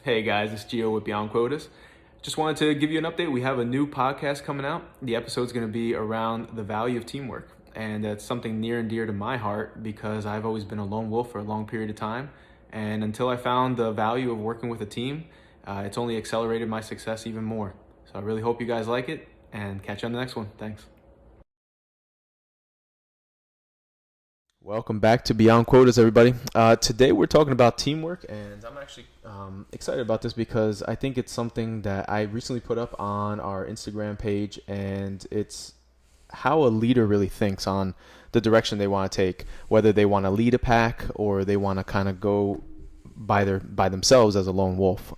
Hey guys, it's Gio with Beyond Quotas. Just wanted to give you an update. We have a new podcast coming out. The episode's going to be around the value of teamwork. And that's something near and dear to my heart because I've always been a lone wolf for a long period of time. And until I found the value of working with a team, it's only accelerated my success even more. So I really hope you guys like it and catch you on the next one. Thanks. Welcome back to Beyond Quotas, everybody. Today we're talking about teamwork, and I'm actually excited about this because I think it's something that I recently put up on our Instagram page, and it's how a leader really thinks on the direction they want to take, whether they want to lead a pack or they want to kind of go by themselves as a lone wolf.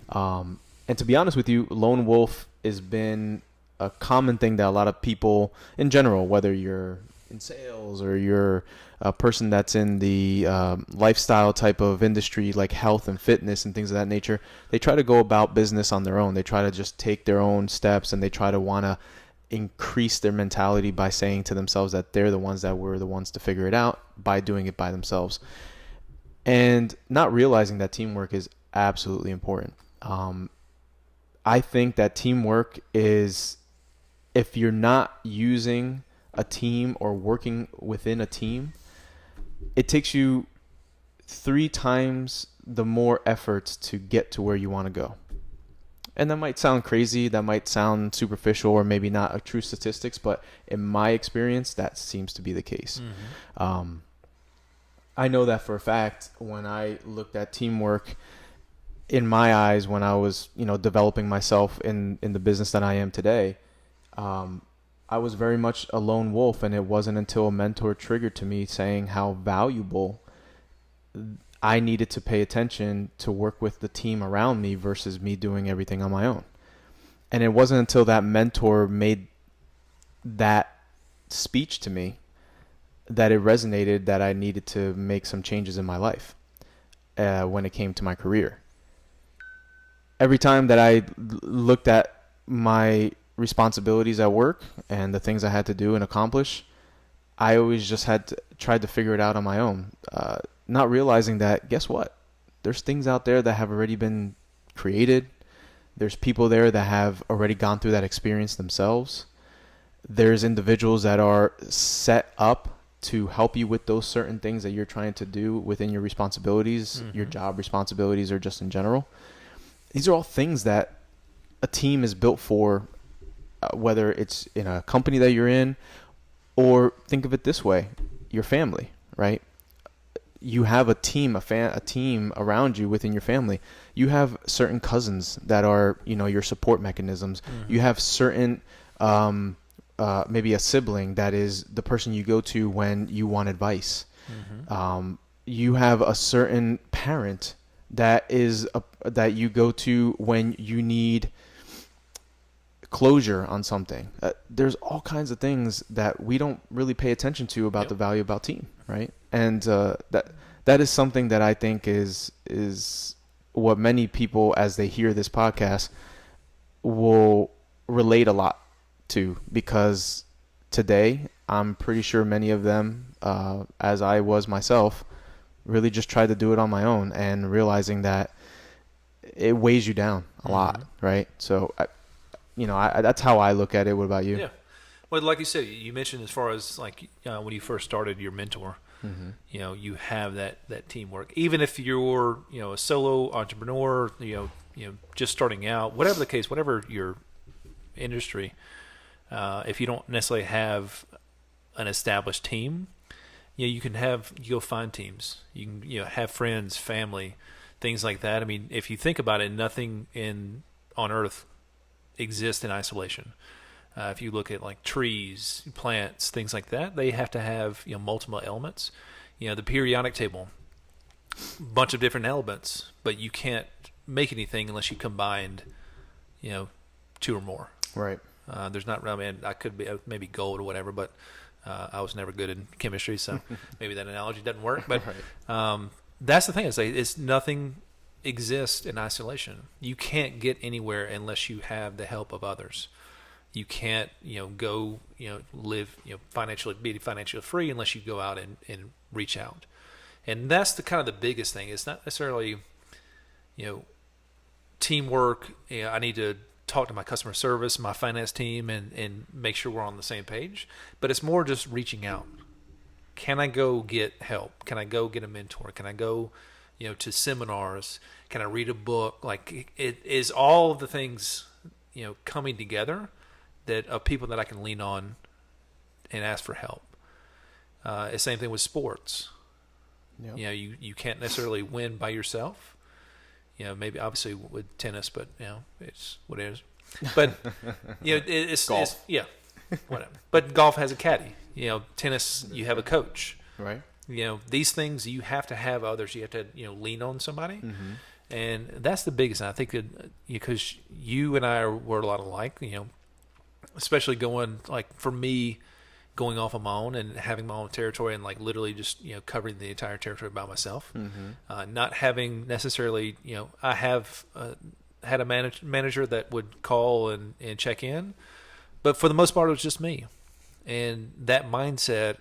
And to be honest with you, lone wolf has been a common thing that a lot of people in general, whether you're in sales or you're a person that's in the lifestyle type of industry like health and fitness and things of that nature, they try to go about business on their own. They try to just take their own steps, and they try to want to increase their mentality by saying to themselves that they're the ones that were the ones to figure it out by doing it by themselves, and not realizing that teamwork is absolutely important. I think that teamwork is, if you're not using a team or working within a team, it takes you 3 times the more efforts to get to where you want to go. And that might sound crazy, that might sound superficial, or maybe not a true statistics, but in my experience, that seems to be the case. I know that for a fact. When I looked at teamwork, in my eyes, when I was, developing myself in the business that I am today, I was very much a lone wolf, and it wasn't until a mentor triggered to me saying how valuable I needed to pay attention to work with the team around me versus me doing everything on my own. And it wasn't until that mentor made that speech to me that it resonated that I needed to make some changes in my life when it came to my career. Every time that I looked at my responsibilities at work and the things I had to do and accomplish, I always just tried to figure it out on my own, not realizing that, guess what? There's things out there that have already been created. There's people there that have already gone through that experience themselves. There's individuals that are set up to help you with those certain things that you're trying to do within your responsibilities, your job responsibilities, or just in general. These are all things that a team is built for, whether it's in a company that you're in, or think of it this way, your family, right? You have a team, a team around you within your family. You have certain cousins that are, your support mechanisms. You have certain, maybe a sibling that is the person you go to when you want advice. You have a certain parent that is that you go to when you need closure on something. There's all kinds of things that we don't really pay attention to about the value about team, right? And that is something that I think is what many people, as they hear this podcast, will relate a lot to, because today I'm pretty sure many of them, as I was myself, really just tried to do it on my own, and realizing that it weighs you down a lot, right? So that's how I look at it. What about you? Yeah. Well, like you said, you mentioned as far as when you first started your mentor, you have that teamwork. Even if you're, a solo entrepreneur, just starting out, whatever the case, whatever your industry, if you don't necessarily have an established team, you go find teams. You can, have friends, family, things like that. I mean, if you think about it, nothing on earth exist in isolation. If you look at like trees, plants, things like that, they have to have multiple elements. The periodic table, bunch of different elements, but you can't make anything unless you combined, 2 or more. Right. There's not. I mean, I could be maybe gold or whatever, but I was never good in chemistry, so maybe that analogy doesn't work. But that's the thing. It's nothing exists in isolation. You can't get anywhere unless you have the help of others. You can't, go, live, be financially free unless you go out and reach out. And that's the kind of the biggest thing. It's not necessarily, teamwork. I need to talk to my customer service, my finance team, and make sure we're on the same page. But it's more just reaching out. Can I go get help? Can I go get a mentor? Can I go, to seminars? Can I read a book? Like it is all of the things, coming together that of people that I can lean on and ask for help. The same thing with sports. Yep. You can't necessarily win by yourself. Maybe obviously with tennis, but it's what it is. But it's golf. Whatever. But golf has a caddy. Tennis, you have a coach. Right. These things you have to have others. You have to lean on somebody, Mm-hmm. and that's the biggest. I think that because you and I were a lot alike. Especially going like for me, going off on my own and having my own territory and like literally just covering the entire territory by myself. Mm-hmm. Not having necessarily I have had a manager that would call and check in, but for the most part it was just me, and that mindset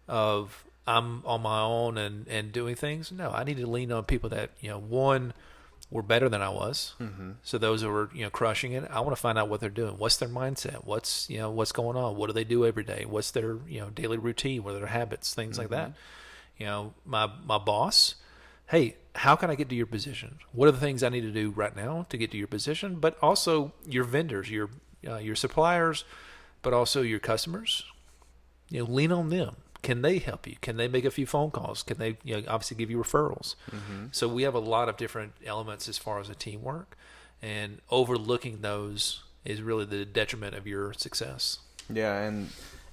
of I'm on my own and doing things. No, I need to lean on people that one were better than I was. Mm-hmm. So those that were my it, I want to find out what they're doing. What's their mindset? What's going on? What do they do every day? What's their daily routine? What are their habits? Things like that. My boss. Hey, how can I get to your position? What are the things I need to do right now to get to your position? But also your vendors, your suppliers, but also your customers. Lean on them. Can they help you? Can they make a few phone calls? Can they obviously give you referrals? Mm-hmm. So we have a lot of different elements as far as the teamwork, and overlooking those is really the detriment of your success. Yeah,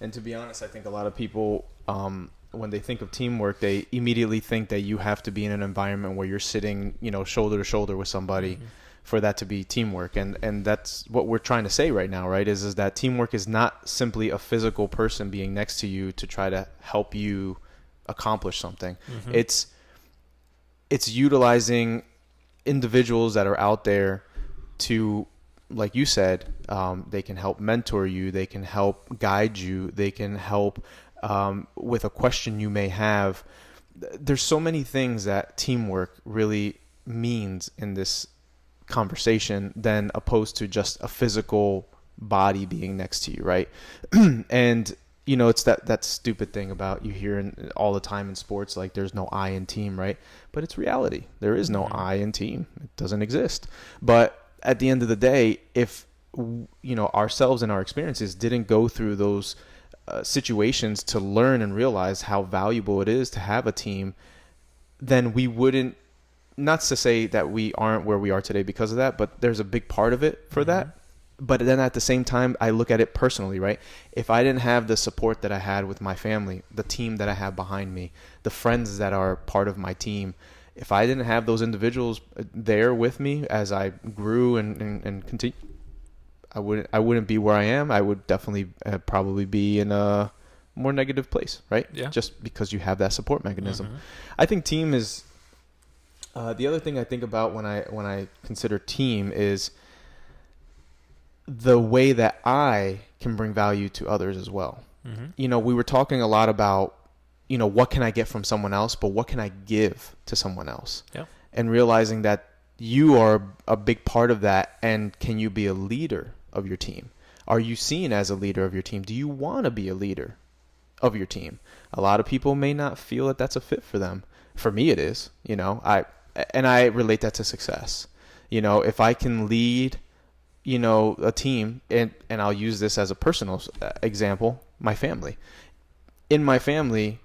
and to be honest, I think a lot of people, when they think of teamwork, they immediately think that you have to be in an environment where you're sitting, shoulder to shoulder with somebody. Mm-hmm. For that to be teamwork, and that's what we're trying to say right now, right? Is that teamwork is not simply a physical person being next to you to try to help you accomplish something. Mm-hmm. It's utilizing individuals that are out there to, like you said, they can help mentor you, they can help guide you, they can help with a question you may have. There's so many things that teamwork really means in this conversation than opposed to just a physical body being next to you, right? And it's that stupid thing about you hear all the time in sports, like there's no I in team, right? But it's reality. There is no I in team. It doesn't exist. But at the end of the day, if ourselves and our experiences didn't go through those situations to learn and realize how valuable it is to have a team, then we wouldn't. Not to say that we aren't where we are today because of that, but there's a big part of it for that. But then at the same time, I look at it personally, right? If I didn't have the support that I had with my family, the team that I have behind me, the friends that are part of my team, if I didn't have those individuals there with me as I grew and continue, I wouldn't be where I am. I would definitely probably be in a more negative place, right? Yeah. Just because you have that support mechanism. Mm-hmm. I think team is. The other thing I think about when I consider team is the way that I can bring value to others as well. Mm-hmm. We were talking a lot about, what can I get from someone else, but what can I give to someone else? Yeah. And realizing that you are a big part of that, and can you be a leader of your team? Are you seen as a leader of your team? Do you want to be a leader of your team? A lot of people may not feel that that's a fit for them. For me, it is. I relate that to success. If I can lead, a team, and I'll use this as a personal example, my family. In my family,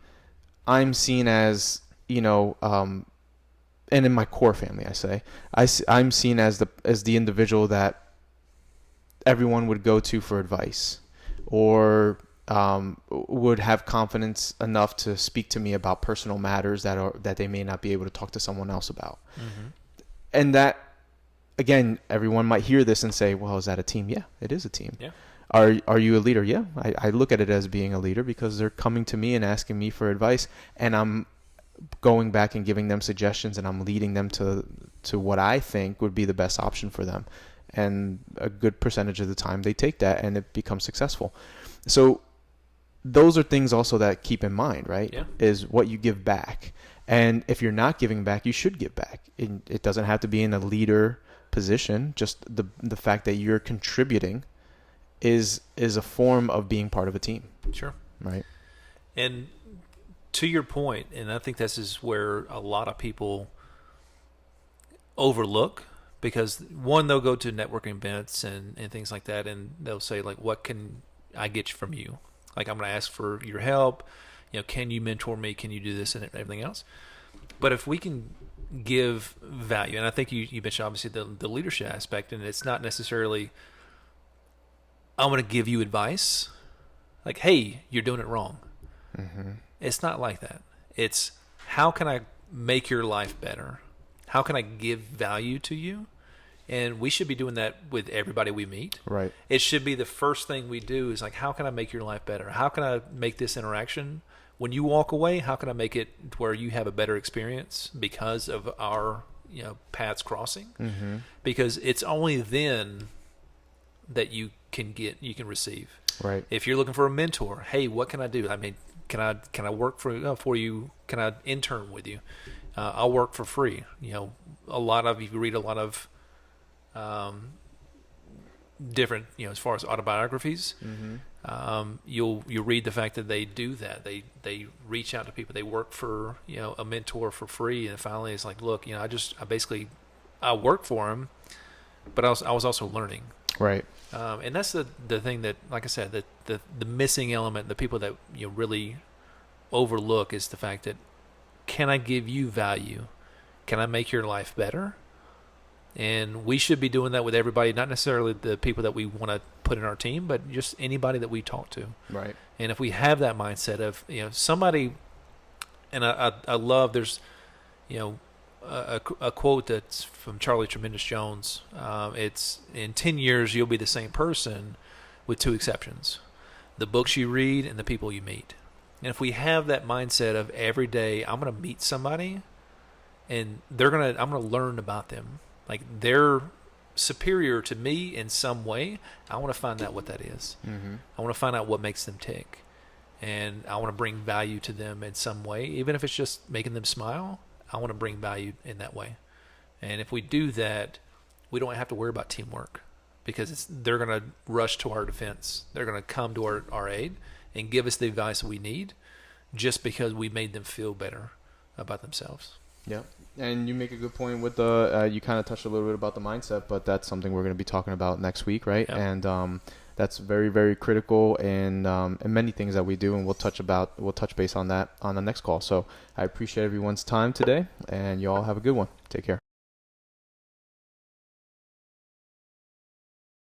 I'm seen as, and in my core family, I'm seen as the individual that everyone would go to for advice, or would have confidence enough to speak to me about personal matters that they may not be able to talk to someone else about. Mm-hmm. And that, again, everyone might hear this and say, well, is that a team? Yeah, it is a team. Yeah. Are you a leader? Yeah, I look at it as being a leader because they're coming to me and asking me for advice, and I'm going back and giving them suggestions, and I'm leading them to what I think would be the best option for them. And a good percentage of the time they take that and it becomes successful. So those are things also that keep in mind, right? Yeah. Is what you give back. And if you're not giving back, you should give back. It doesn't have to be in a leader position, just the fact that you're contributing is a form of being part of a team. Sure. Right. And to your point, and I think this is where a lot of people overlook, because one, they'll go to networking events and things like that, and they'll say, like, what can I get from you? Like, I'm going to ask for your help. Can you mentor me? Can you do this and everything else? But if we can give value, and I think you mentioned obviously the leadership aspect, and it's not necessarily, I'm going to give you advice, like, hey, you're doing it wrong. Mm-hmm. It's not like that. It's, how can I make your life better? How can I give value to you? And we should be doing that with everybody we meet. Right. It should be the first thing we do is like, how can I make your life better? How can I make this interaction? When you walk away, how can I make it where you have a better experience because of our paths crossing? Mm-hmm. Because it's only then that you can receive. Right. If you're looking for a mentor, hey, what can I do? I mean, can I work for you? Can I intern with you? I'll work for free. If you read a lot of different, as far as autobiographies, Mm-hmm. you'll read the fact that they do that. They reach out to people. They work for a mentor for free, and finally it's like, look, I work for him, but I was also learning. Right. And that's the thing that, like I said, the missing element, the people that really overlook, is the fact that, can I give you value? Can I make your life better? And we should be doing that with everybody, not necessarily the people that we want to put in our team, but just anybody that we talk to. Right. And if we have that mindset of somebody, and I love, there's a quote that's from Charlie Tremendous Jones. It's, in 10 years you'll be the same person, with two exceptions: the books you read and the people you meet. And if we have that mindset of every day, I'm going to meet somebody, and I'm going to learn about them. Like, they're superior to me in some way. I want to find out what that is. Mm-hmm. I want to find out what makes them tick, and I want to bring value to them in some way, even if it's just making them smile. I want to bring value in that way. And if we do that, we don't have to worry about teamwork, because they're going to rush to our defense. They're going to come to our aid and give us the advice we need, just because we made them feel better about themselves. Yeah. And you make a good point with the, you kind of touched a little bit about the mindset, but that's something we're going to be talking about next week, right? Yep. And that's very, very critical in many things that we do, and we'll touch base on that on the next call. So I appreciate everyone's time today, and you all have a good one. Take care.